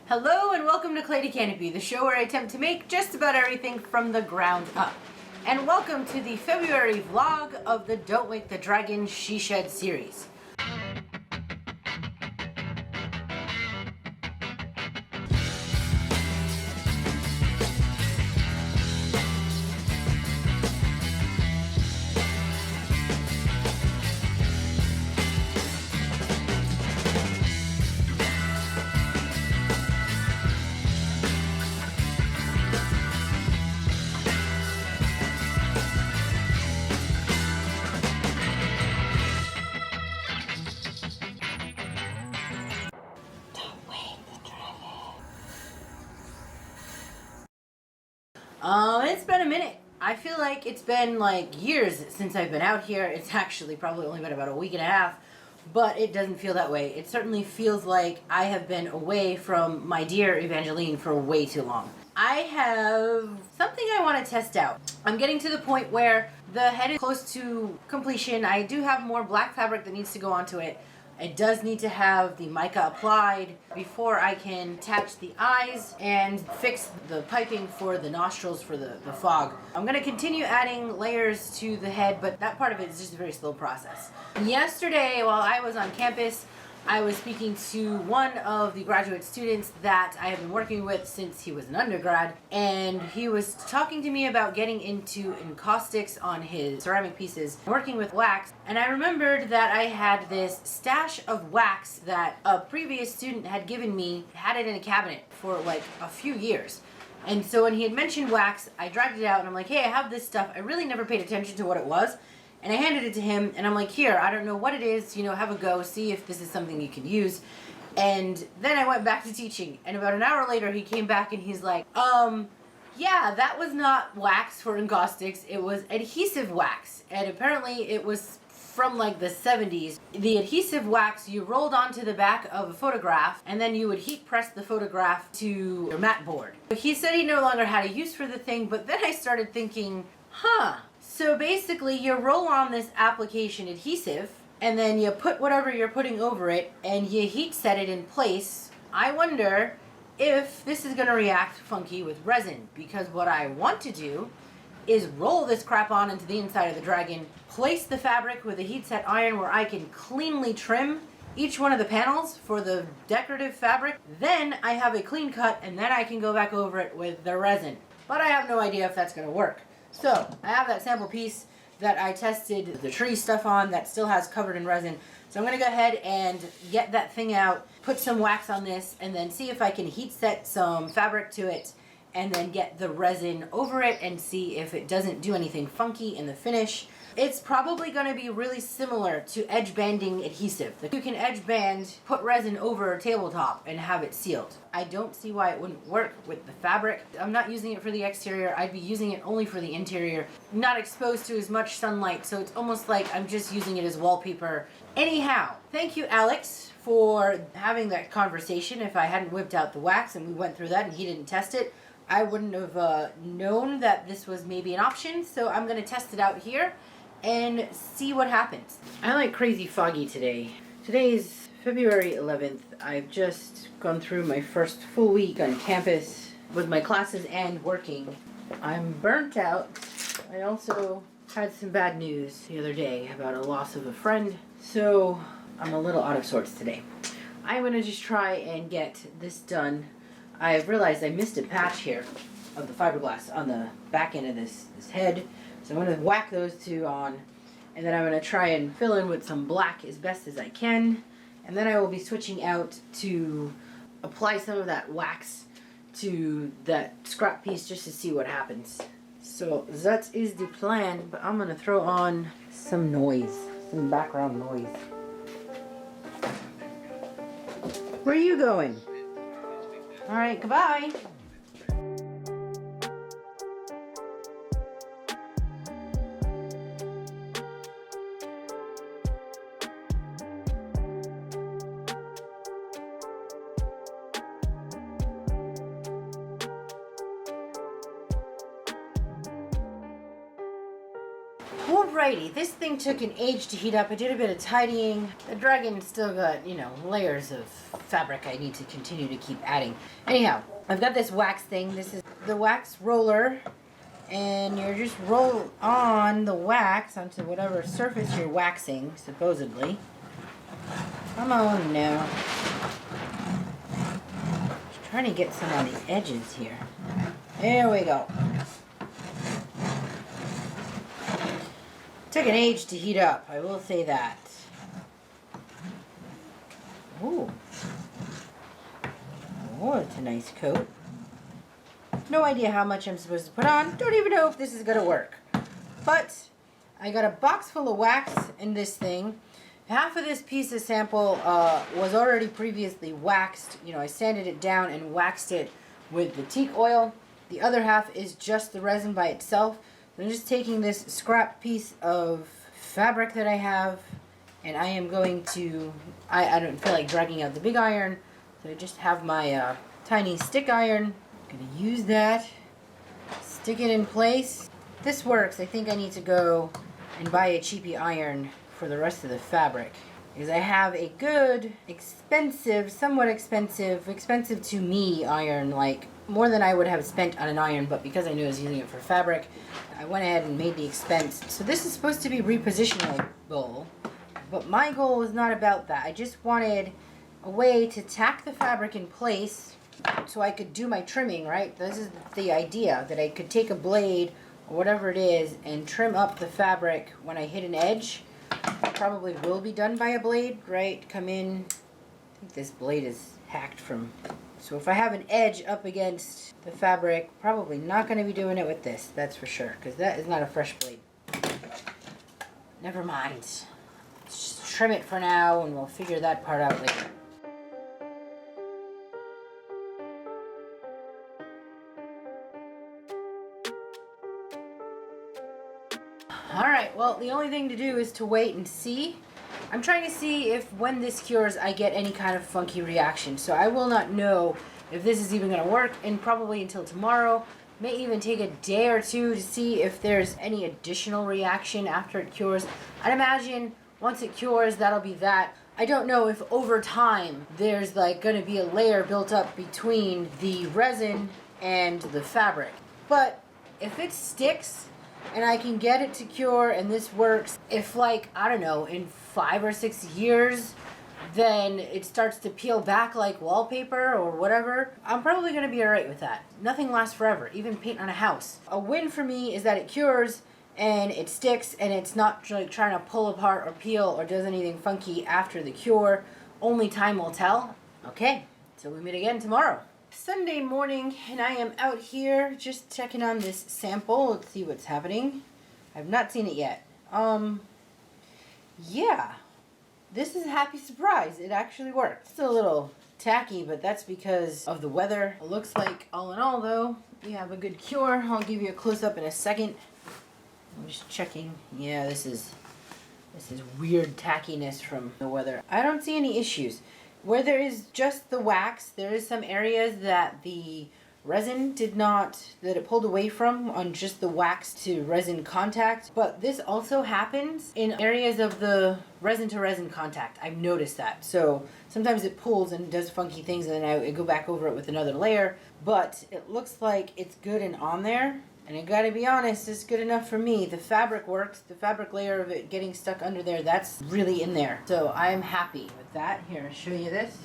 Hello and welcome to Clay to Canopy, the show where I attempt to make just about everything from the ground up. And welcome to the February vlog of the Don't Wake the Dragon She Shed series. It's been a minute. I feel like it's been like years since I've been out here. It's actually probably only been about a week and a half, but it doesn't feel that way. It certainly feels like I have been away from my dear Evangeline for way too long. I have something I want to test out. I'm getting to the point where the head is close to completion. I do have more black fabric that needs to go onto it. It does need to have the mica applied before I can attach the eyes and fix the piping for the nostrils for the fog. I'm going to continue adding layers to the head, but that part of it is just a very slow process. Yesterday, while I was on campus, I was speaking to one of the graduate students that I have been working with since he was an undergrad, and he was talking to me about getting into encaustics on his ceramic pieces, working with wax, and I remembered that I had this stash of wax that a previous student had given me, had it in a cabinet for like a few years. And so when he had mentioned wax, I dragged it out and I'm like, hey, I have this stuff. I really never paid attention to what it was. And I handed it to him, and I'm like, here, I don't know what it is, have a go, see if this is something you can use. And then I went back to teaching, and about an hour later, he came back and he's like, yeah, that was not wax for encaustics, it was adhesive wax. And apparently it was from like the 70s. The adhesive wax you rolled onto the back of a photograph, and then you would heat press the photograph to your mat board. He said he no longer had a use for the thing, but then I started thinking, so basically you roll on this application adhesive and then you put whatever you're putting over it and you heat set it in place. I wonder if this is going to react funky with resin, because what I want to do is roll this crap on into the inside of the dragon, place the fabric with a heat set iron where I can cleanly trim each one of the panels for the decorative fabric. Then I have a clean cut and then I can go back over it with the resin. But I have no idea if that's going to work. So I have that sample piece that I tested the tree stuff on that still has covered in resin. So I'm going to go ahead and get that thing out, put some wax on this, and then see if I can heat set some fabric to it and then get the resin over it and see if it doesn't do anything funky in the finish. It's probably going to be really similar to edge banding adhesive. You can edge band, put resin over a tabletop and have it sealed. I don't see why it wouldn't work with the fabric. I'm not using it for the exterior. I'd be using it only for the interior. Not exposed to as much sunlight, so it's almost like I'm just using it as wallpaper. Anyhow, thank you, Alex, for having that conversation. If I hadn't whipped out the wax and we went through that and he didn't test it, I wouldn't have known that this was maybe an option. So I'm going to test it out here and see what happens. I'm like crazy foggy today. Today is February 11th. I've just gone through my first full week on campus with my classes and working. I'm burnt out. I also had some bad news the other day about a loss of a friend, so I'm a little out of sorts today. I'm going to just try and get this done. I've realized I missed a patch here of the fiberglass on the back end of this head. So I'm going to whack those two on, and then I'm going to try and fill in with some black as best as I can, and then I will be switching out to apply some of that wax to that scrap piece just to see what happens. So that is the plan, but I'm going to throw on some noise, some background noise. Where are you going? Alright, goodbye. Alrighty, this thing took an age to heat up. I did a bit of tidying. The dragon still got, layers of fabric I need to continue to keep adding. Anyhow, I've got this wax thing. This is the wax roller. And you just roll on the wax onto whatever surface you're waxing, supposedly. Come on now. Just trying to get some on the edges here. There we go. Took an age to heat up, I will say that. Ooh. Oh, it's a nice coat. No idea how much I'm supposed to put on. Don't even know if this is going to work. But I got a box full of wax in this thing. Half of this piece of sample was already previously waxed. I sanded it down and waxed it with the teak oil. The other half is just the resin by itself. I'm just taking this scrap piece of fabric that I have, and I am going to, I don't feel like dragging out the big iron, so I just have my tiny stick iron. I'm going to use that, stick it in place. This works. I think I need to go and buy a cheapy iron for the rest of the fabric, because I have a good, expensive, somewhat expensive to me iron, like more than I would have spent on an iron, but because I knew I was using it for fabric, I went ahead and made the expense. So this is supposed to be repositionable, but my goal was not about that. I just wanted a way to tack the fabric in place so I could do my trimming, right? This is the idea, that I could take a blade or whatever it is and trim up the fabric when I hit an edge. It probably will be done by a blade, right? Come in. I think this blade is hacked from... So if I have an edge up against the fabric, probably not going to be doing it with this, that's for sure, because that is not a fresh blade. Never mind. Let's just trim it for now and we'll figure that part out later. Alright, well, the only thing to do is to wait and see. I'm trying to see if when this cures I get any kind of funky reaction. So I will not know if this is even going to work, and probably until tomorrow. May even take a day or two to see if there's any additional reaction after it cures. I'd imagine once it cures, that'll be that. I don't know if over time there's like going to be a layer built up between the resin and the fabric. But if it sticks and I can get it to cure and this works, if like, I don't know, in 5 or 6 years, then it starts to peel back like wallpaper or whatever, I'm probably going to be alright with that. Nothing lasts forever, even paint on a house. A win for me is that it cures and it sticks and it's not like trying to pull apart or peel or does anything funky after the cure. Only time will tell. Okay, till we meet again tomorrow. Sunday morning, and I am out here just checking on this sample. Let's see what's happening. I've not seen it yet. Yeah, this is a happy surprise. It actually worked. Still a little tacky, but that's because of the weather. It looks like, all in all though, we have a good cure. I'll give you a close-up in a second. I'm just checking. Yeah, this is weird tackiness from the weather. I don't see any issues. Where there is just the wax, there is some areas that the resin that it pulled away from on just the wax to resin contact. But this also happens in areas of the resin to resin contact. I've noticed that. So sometimes it pulls and does funky things and then I go back over it with another layer. But it looks like it's good and on there. And I gotta be honest, it's good enough for me. The fabric works. The fabric layer of it getting stuck under there, that's really in there. So I'm happy with that. Here, I'll show you this.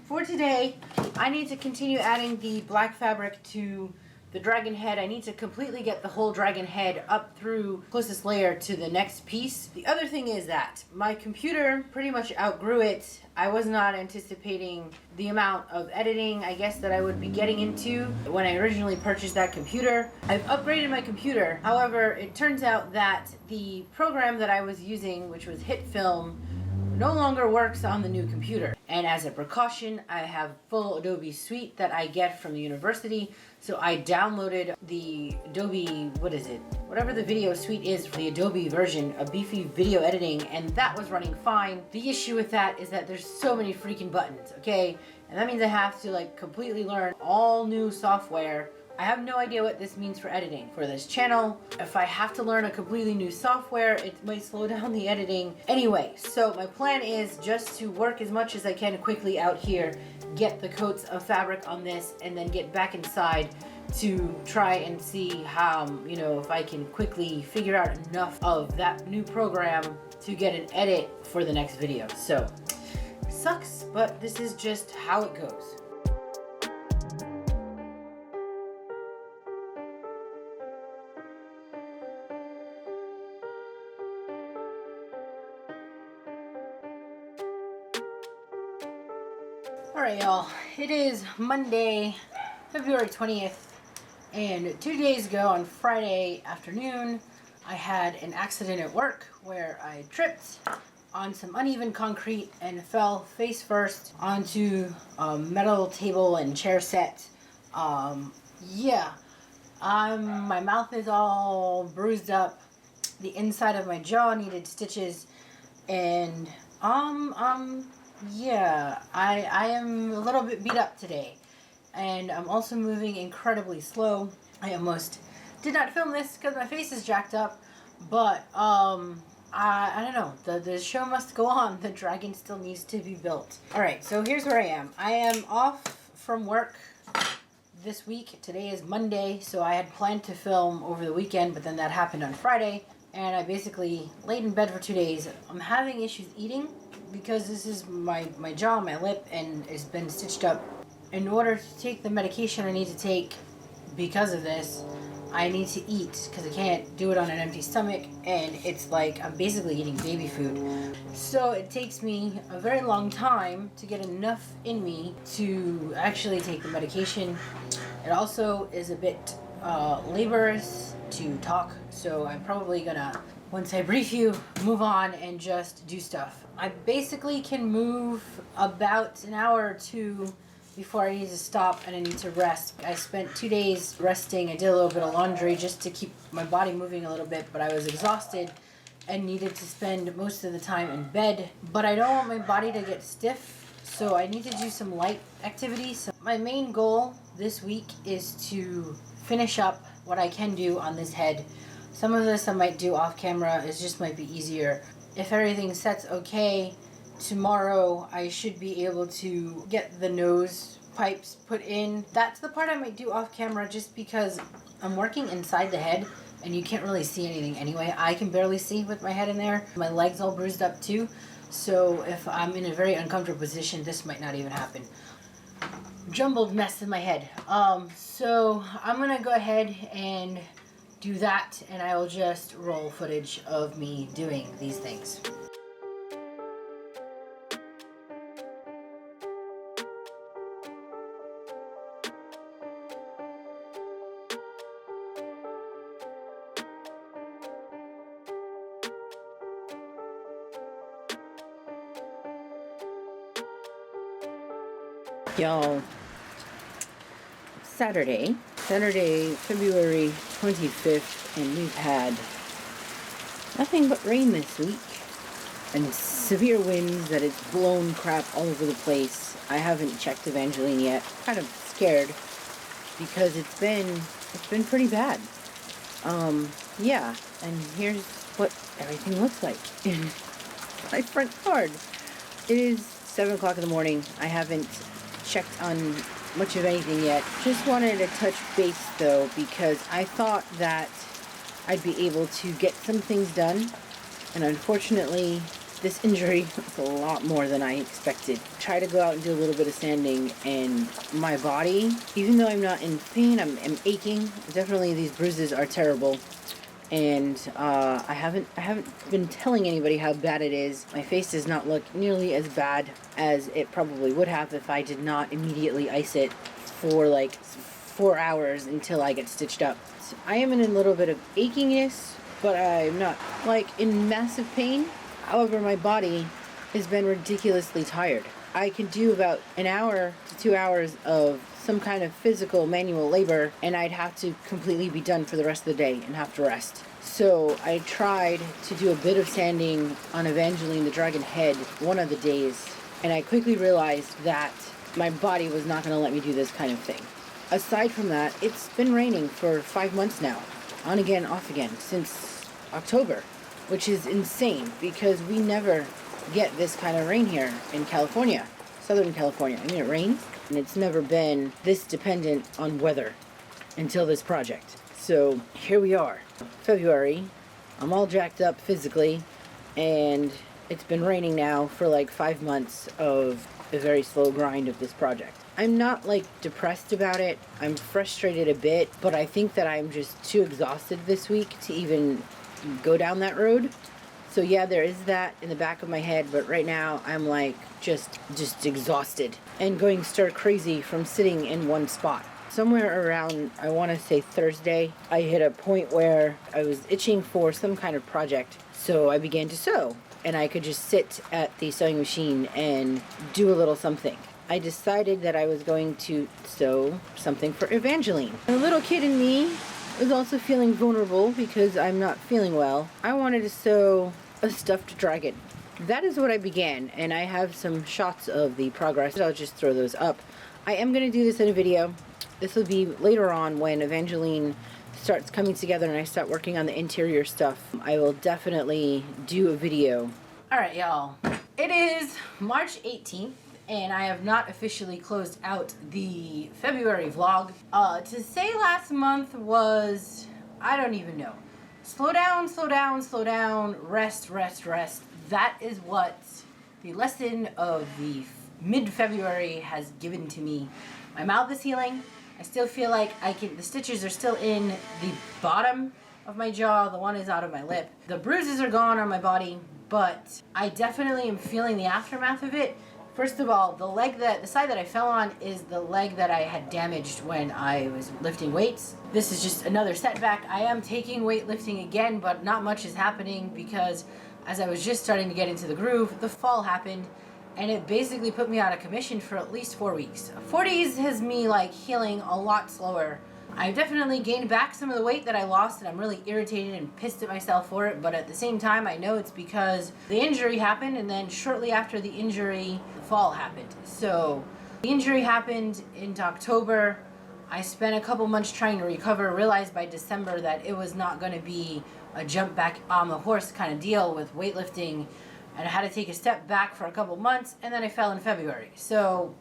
For today, I need to continue adding the black fabric to the dragon head. I need to completely get the whole dragon head up through closest layer to the next piece. The other thing is that my computer pretty much outgrew it. I was not anticipating the amount of editing, I guess, that I would be getting into when I originally purchased that computer. I've upgraded my computer. However, it turns out that the program that I was using, which was HitFilm, no longer works on the new computer. And as a precaution, I have full Adobe suite that I get from the university. So I downloaded the Adobe, whatever the video suite is for the Adobe version of Beefy video editing, and that was running fine. The issue with that is that there's so many freaking buttons, okay? And that means I have to like completely learn all new software I have no idea what this means for editing for this channel. If I have to learn a completely new software, it might slow down the editing. Anyway, so my plan is just to work as much as I can quickly out here, get the coats of fabric on this, and then get back inside to try and see how, if I can quickly figure out enough of that new program to get an edit for the next video. So, sucks, but this is just how it goes. Alright y'all, it is Monday, February 20th, and 2 days ago on Friday afternoon, I had an accident at work where I tripped on some uneven concrete and fell face first onto a metal table and chair set. My mouth is all bruised up, the inside of my jaw needed stitches, and I am a little bit beat up today, and I'm also moving incredibly slow. I almost did not film this because my face is jacked up, but I don't know, the show must go on. The dragon still needs to be built. Alright, so here's where I am. I am off from work this week. Today is Monday, so I had planned to film over the weekend, but then that happened on Friday, and I basically laid in bed for 2 days. I'm having issues eating because this is my jaw, my lip, and it's been stitched up. In order to take the medication I need to take because of this, I need to eat because I can't do it on an empty stomach, and it's like I'm basically eating baby food. So it takes me a very long time to get enough in me to actually take the medication. It also is a bit laborious to talk, so I'm probably gonna, once I brief you, move on and just do stuff. I basically can move about an hour or two before I need to stop and I need to rest. I spent 2 days resting. I did a little bit of laundry just to keep my body moving a little bit, but I was exhausted and needed to spend most of the time in bed. But I don't want my body to get stiff, so I need to do some light activities. So my main goal this week is to finish up what I can do on this head. Some of this I might do off camera, it just might be easier. If everything sets okay, tomorrow I should be able to get the nose pipes put in. That's the part I might do off camera just because I'm working inside the head and you can't really see anything anyway. I can barely see with my head in there. My leg's all bruised up too, so if I'm in a very uncomfortable position, this might not even happen. Jumbled mess in my head. So I'm gonna go ahead and do that, and I will just roll footage of me doing these things. Y'all, Saturday, February 25th, and we've had nothing but rain this week and severe winds that it's blown crap all over the place. I haven't checked Evangeline yet. I'm kind of scared because it's been pretty bad. And here's what everything looks like in my front yard. It is 7 o'clock in the morning. I haven't checked on much of anything yet. Just wanted to touch base though, because I thought that I'd be able to get some things done, and unfortunately this injury was a lot more than I expected. Try to go out and do a little bit of sanding, and my body, even though I'm not in pain, I'm aching. Definitely these bruises are terrible, and I haven't been telling anybody how bad it is. My face does not look nearly as bad as it probably would have if I did not immediately ice it for like 4 hours until I get stitched up. So I am in a little bit of achiness, but I'm not like in massive pain. However, my body has been ridiculously tired. I can do about an hour to 2 hours of some kind of physical manual labor, and I'd have to completely be done for the rest of the day and have to rest. So I tried to do a bit of sanding on Evangeline the Dragon head one of the days, and I quickly realized that my body was not going to let me do this kind of thing. aside from that, it's been raining for 5 months now, on again, off again, since October, which is insane because we never get this kind of rain here in California, Southern California. I mean, it rains, and it's never been this dependent on weather until this project. So here we are, February. I'm all jacked up physically, and it's been raining now for like 5 months of a very slow grind of this project. I'm not like depressed about it. I'm frustrated a bit, but I think that I'm just too exhausted this week to even go down that road. So yeah, there is that in the back of my head, but right now I'm like just exhausted and going stir crazy from sitting in one spot. Somewhere around, I want to say Thursday, I hit a point where I was itching for some kind of project. So I began to sew, and I could just sit at the sewing machine and do a little something. I decided that I was going to sew something for Evangeline. The little kid in me was also feeling vulnerable because I'm not feeling well. I wanted to sew a stuffed dragon. That is what I began, and I have some shots of the progress. I'll just throw those up. I am going to do this in a video. This will be later on when Evangeline starts coming together and I start working on the interior stuff. I will definitely do a video. Alright, y'all. It is March 18th. And I have not officially closed out the February vlog. To say last month was, I don't even know. Slow down, slow down, slow down, rest, rest, rest. That is what the lesson of the mid-February has given to me. My mouth is healing. I still feel like the stitches are still in the bottom of my jaw. The one is out of my lip. The bruises are gone on my body, but I definitely am feeling the aftermath of it. First of all, the side that I fell on is the leg that I had damaged when I was lifting weights. This is just another setback. I am taking weightlifting again, but not much is happening because as I was just starting to get into the groove, the fall happened, and it basically put me out of commission for at least 4 weeks. 4 days has me like healing a lot slower. I've definitely gained back some of the weight that I lost, and I'm really irritated and pissed at myself for it, but at the same time I know it's because the injury happened, and then shortly after the injury, the fall happened. So the injury happened in October. I spent a couple months trying to recover, realized by December that it was not going to be a jump back on the horse kind of deal with weightlifting, and I had to take a step back for a couple months, and then I fell in February. So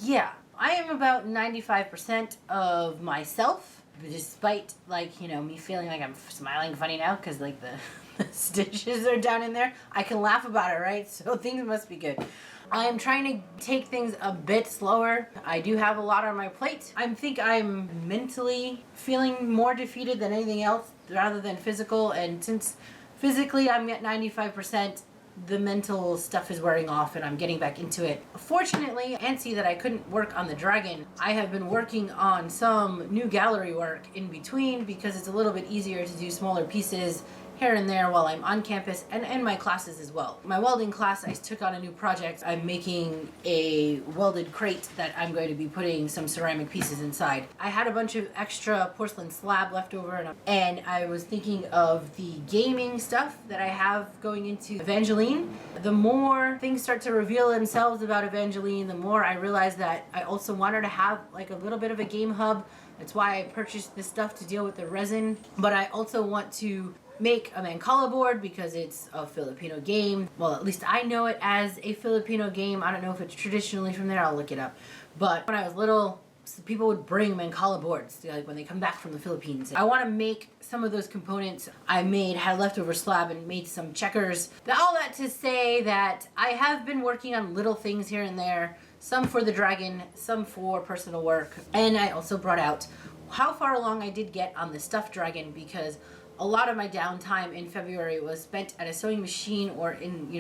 yeah. I am about 95% of myself, despite, like, you know, me feeling like I'm smiling funny now because, like, the stitches are down in there. I can laugh about it, right? So things must be good. I am trying to take things a bit slower. I do have a lot on my plate. I think I'm mentally feeling more defeated than anything else rather than physical, and since physically I'm at 95%, the mental stuff is wearing off and I'm getting back into it. Fortunately, antsy that I couldn't work on the dragon, I have been working on some new gallery work in between because it's a little bit easier to do smaller pieces here and there while I'm on campus and in my classes as well. My welding class, I took on a new project. I'm making a welded crate that I'm going to be putting some ceramic pieces inside. I had a bunch of extra porcelain slab left over, and I was thinking of the gaming stuff that I have going into Evangeline. The more things start to reveal themselves about Evangeline, the more I realize that I also want her to have like a little bit of a game hub. That's why I purchased this stuff to deal with the resin. But I also want to make a Mancala board because it's a Filipino game. Well, at least I know it as a Filipino game. I don't know if it's traditionally from there. I'll look it up. But when I was little, people would bring Mancala boards, like when they come back from the Philippines. I want to make some of those components. Had leftover slab and made some checkers. All that to say that I have been working on little things here and there. Some for the dragon, some for personal work. And I also brought out how far along I did get on the stuffed dragon because a lot of my downtime in February was spent at a sewing machine or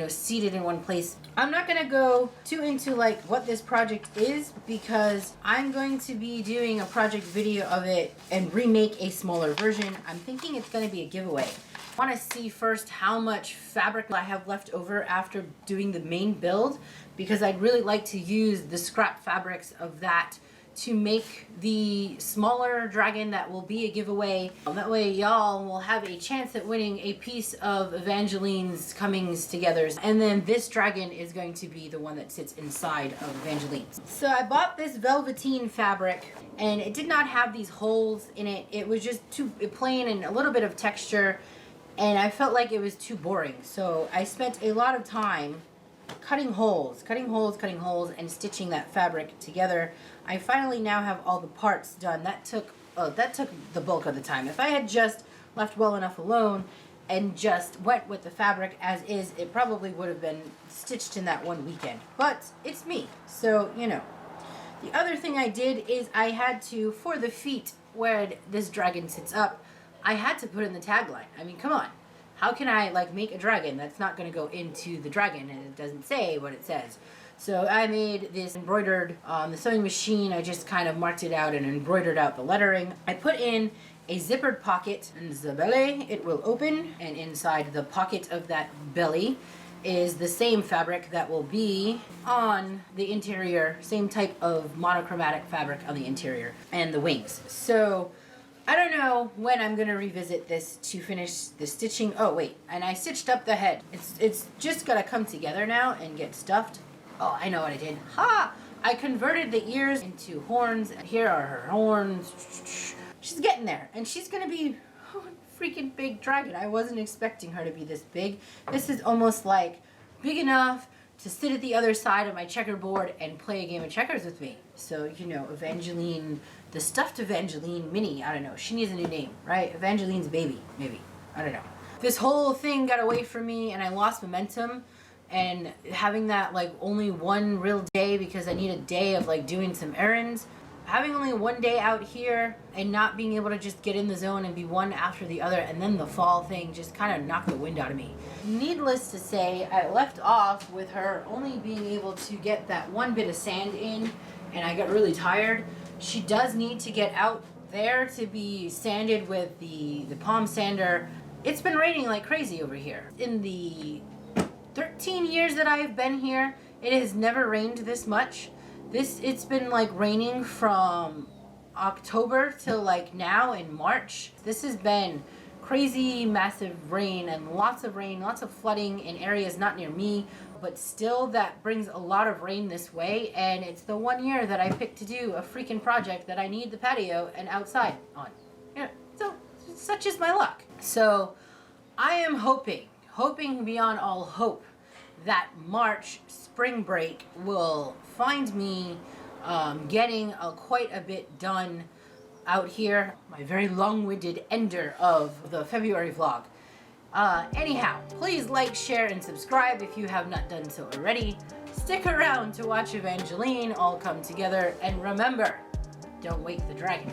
seated in one place. I'm not gonna go too into like what this project is because I'm going to be doing a project video of it and remake a smaller version. I'm thinking it's gonna be a giveaway. I want to see first how much fabric I have left over after doing the main build because I'd really like to use the scrap fabrics of that to make the smaller dragon that will be a giveaway. That way y'all will have a chance at winning a piece of Evangeline's comings together. And then this dragon is going to be the one that sits inside of Evangeline's. So I bought this velveteen fabric, and it did not have these holes in it. It was just too plain and a little bit of texture, and I felt like it was too boring. So I spent a lot of time cutting holes, and stitching that fabric together. I finally now have all the parts done. That took the bulk of the time. If I had just left well enough alone and just went with the fabric as is, it probably would have been stitched in that one weekend. But it's me, so you know. The other thing I did is I had to, for the feet where this dragon sits up, I had to put in the tagline. I mean, come on. How can I like make a dragon that's not going to go into the dragon and it doesn't say what it says? So I made this embroidered on the sewing machine. I just kind of marked it out and embroidered out the lettering. I put in a zippered pocket, and the belly, it will open, and inside the pocket of that belly is the same fabric that will be on the interior, same type of monochromatic fabric on the interior and the wings. So I don't know when I'm gonna revisit this to finish the stitching. Oh wait, and I stitched up the head. It's just gotta come together now and get stuffed. Oh, I know what I did. Ha! I converted the ears into horns, and here are her horns. She's getting there, and she's gonna be a freaking big dragon. I wasn't expecting her to be this big. This is almost like big enough to sit at the other side of my checkerboard and play a game of checkers with me. So, you know, Evangeline, the stuffed Evangeline mini, I don't know. She needs a new name, right? Evangeline's baby, maybe. I don't know. This whole thing got away from me and I lost momentum. And having that like only one real day because I need a day of like doing some errands. Having only one day out here and not being able to just get in the zone and be one after the other, and then the fall thing just kind of knocked the wind out of me. Needless to say, I left off with her only being able to get that one bit of sand in, and I got really tired. She does need to get out there to be sanded with the palm sander. It's been raining like crazy over here. In the 13 years that I've been here, it has never rained this much. It's been like raining from October till like now in March. This has been crazy massive rain and lots of flooding in areas not near me, but still that brings a lot of rain this way, and it's the one year that I picked to do a freaking project that I need the patio and outside on. Yeah, so such is my luck. So I am hoping beyond all hope that March spring break will find me getting quite a bit done out here. My very long-winded ender of the February vlog. Anyhow, please like, share, and subscribe if you have not done so already. Stick around to watch Evangeline all come together, and remember, don't wake the dragon.